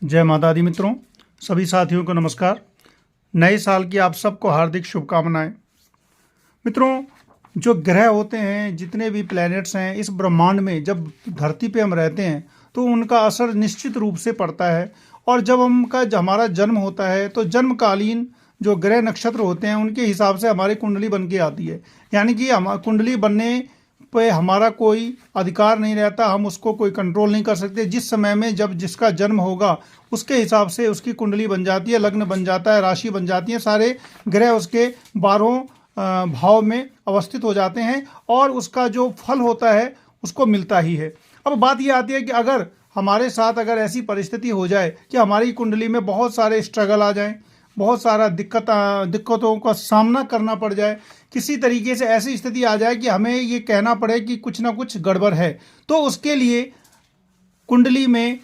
जय माता दी मित्रों, सभी साथियों को नमस्कार। नए साल की आप सबको हार्दिक शुभकामनाएं। मित्रों, जो ग्रह होते हैं, जितने भी प्लैनेट्स हैं इस ब्रह्मांड में, जब धरती पे हम रहते हैं तो उनका असर निश्चित रूप से पड़ता है। और जब हमारा जन्म होता है तो जन्मकालीन जो ग्रह नक्षत्र होते हैं उनके हिसाब से हमारी कुंडली बन के आती है। यानी कि हम कुंडली बनने पे हमारा कोई अधिकार नहीं रहता, हम उसको कोई कंट्रोल नहीं कर सकते। जिस समय में जब जिसका जन्म होगा उसके हिसाब से उसकी कुंडली बन जाती है, लग्न बन जाता है, राशि बन जाती है, सारे ग्रह उसके 12 भाव में अवस्थित हो जाते हैं और उसका जो फल होता है उसको मिलता ही है। अब बात ये आती है कि अगर हमारे साथ अगर ऐसी परिस्थिति हो जाए कि हमारी कुंडली में बहुत सारे स्ट्रगल आ जाएं, बहुत सारा दिक्कतों का सामना करना पड़ जाए, किसी तरीके से ऐसी स्थिति आ जाए कि हमें ये कहना पड़े कि कुछ ना कुछ गड़बड़ है, तो उसके लिए कुंडली में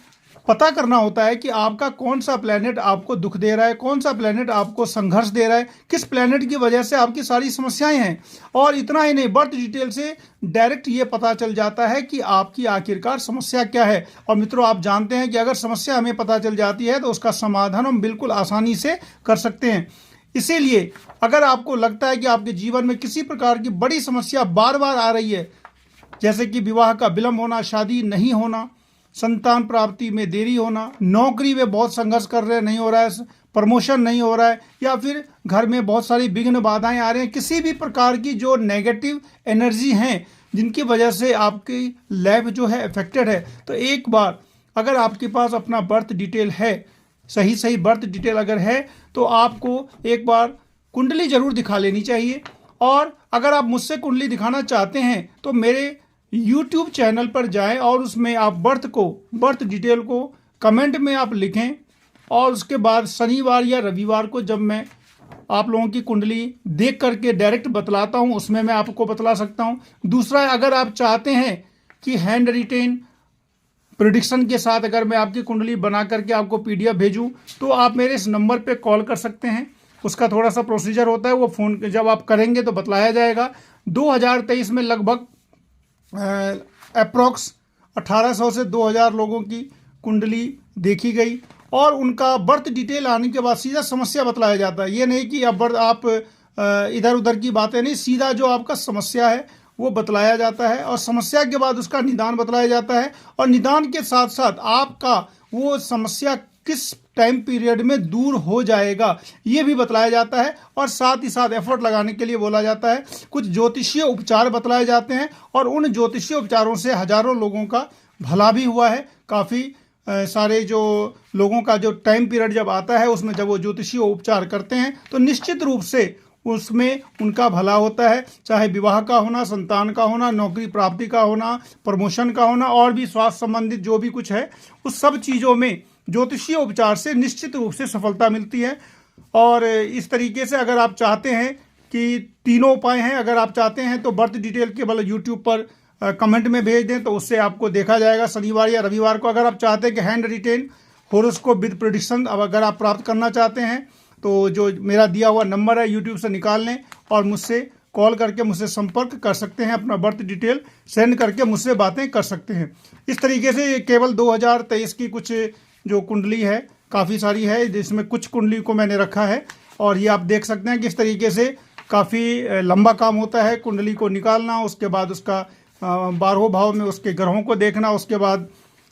पता करना होता है कि आपका कौन सा प्लेनेट आपको दुख दे रहा है, कौन सा प्लेनेट आपको संघर्ष दे रहा है, किस प्लेनेट की वजह से आपकी सारी समस्याएं हैं। और इतना ही नहीं, बर्थ डिटेल से डायरेक्ट ये पता चल जाता है कि आपकी आखिरकार समस्या क्या है। और मित्रों, आप जानते हैं कि अगर समस्या हमें पता चल जाती है तो उसका समाधान हम बिल्कुल आसानी से कर सकते हैं। इसीलिए अगर आपको लगता है कि आपके जीवन में किसी प्रकार की बड़ी समस्या बार बार आ रही है, जैसे कि विवाह का विलंब होना, शादी नहीं होना, संतान प्राप्ति में देरी होना, नौकरी में बहुत संघर्ष कर रहे हैं, नहीं हो रहा है, प्रमोशन नहीं हो रहा है, या फिर घर में बहुत सारी विघ्न बाधाएं आ रही हैं, किसी भी प्रकार की जो नेगेटिव एनर्जी हैं जिनकी वजह से आपकी लाइफ जो है अफेक्टेड है, तो एक बार अगर आपके पास अपना बर्थ डिटेल है, सही बर्थ डिटेल अगर है, तो आपको एक बार कुंडली जरूर दिखा लेनी चाहिए। और अगर आप मुझसे कुंडली दिखाना चाहते हैं तो मेरे YouTube चैनल पर जाएं और उसमें आप बर्थ डिटेल को कमेंट में आप लिखें, और उसके बाद शनिवार या रविवार को जब मैं आप लोगों की कुंडली देख करके डायरेक्ट बतलाता हूं, उसमें मैं आपको बतला सकता हूं। दूसरा, अगर आप चाहते हैं कि हैंड रिटेन प्रिडिक्शन के साथ अगर मैं आपकी कुंडली बना करके आपको PDF भेजूं, तो आप मेरे इस नंबर पे कॉल कर सकते हैं। उसका थोड़ा सा प्रोसीजर होता है, वो फ़ोन जब आप करेंगे तो बतलाया जाएगा। 2023 में लगभग अप्रॉक्स 1800 से 2000 लोगों की कुंडली देखी गई, और उनका बर्थ डिटेल आने के बाद सीधा समस्या बतलाया जाता है। ये नहीं कि अब आप इधर उधर की बातें नहीं, सीधा जो आपका समस्या है वो बतलाया जाता है, और समस्या के बाद उसका निदान बतलाया जाता है, और निदान के साथ साथ आपका वो समस्या किस टाइम पीरियड में दूर हो जाएगा ये भी बतलाया जाता है। और साथ ही साथ एफर्ट लगाने के लिए बोला जाता है। कुछ ज्योतिषीय उपचार बतलाए जाते हैं, और उन ज्योतिषीय उपचारों से हजारों लोगों का भला भी हुआ है। काफ़ी सारे जो लोगों का जो टाइम पीरियड जब आता है उसमें जब वो ज्योतिषीय उपचार करते हैं तो निश्चित रूप से उसमें उनका भला होता है। चाहे विवाह का होना, संतान का होना, नौकरी प्राप्ति का होना, प्रमोशन का होना, और भी स्वास्थ्य संबंधित जो भी कुछ है, उस सब चीज़ों में ज्योतिषीय उपचार से निश्चित रूप से सफलता मिलती है। और इस तरीके से अगर आप चाहते हैं कि तीनों उपाय हैं, अगर आप चाहते हैं तो बर्थ डिटेल केवल YouTube पर कमेंट में भेज दें तो उससे आपको देखा जाएगा शनिवार या रविवार को। अगर आप चाहते हैं कि hand retain horoscope with prediction अब अगर आप प्राप्त करना चाहते हैं तो जो मेरा दिया हुआ नंबर है YouTube से निकाल लें और मुझसे कॉल करके मुझसे संपर्क कर सकते हैं, अपना बर्थ डिटेल सेंड करके मुझसे बातें कर सकते हैं। इस तरीके से केवल 2023 की कुछ जो कुंडली है काफ़ी सारी है, जिसमें कुछ कुंडली को मैंने रखा है, और ये आप देख सकते हैं किस तरीके से काफ़ी लंबा काम होता है कुंडली को निकालना, उसके बाद उसका 12 भाव में उसके ग्रहों को देखना, उसके बाद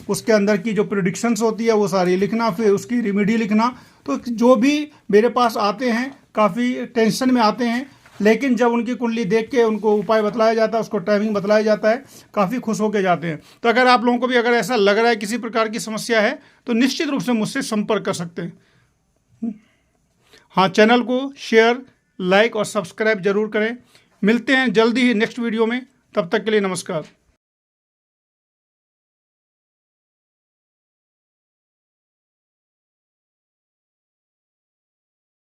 उसके अंदर की जो प्रेडिक्शंस होती है वो सारी लिखना, फिर उसकी रेमेडी लिखना। तो जो भी मेरे पास आते हैं काफ़ी टेंशन में आते हैं, लेकिन जब उनकी कुंडली देख के उनको उपाय बतलाया जाता है, उसको टाइमिंग बतलाया जाता है, काफ़ी खुश होकर जाते हैं। तो अगर आप लोगों को भी अगर ऐसा लग रहा है किसी प्रकार की समस्या है तो निश्चित रूप से मुझसे संपर्क कर सकते हैं। हाँ, चैनल को शेयर, लाइक और सब्सक्राइब जरूर करें। मिलते हैं जल्दी ही नेक्स्ट वीडियो में, तब तक के लिए नमस्कार।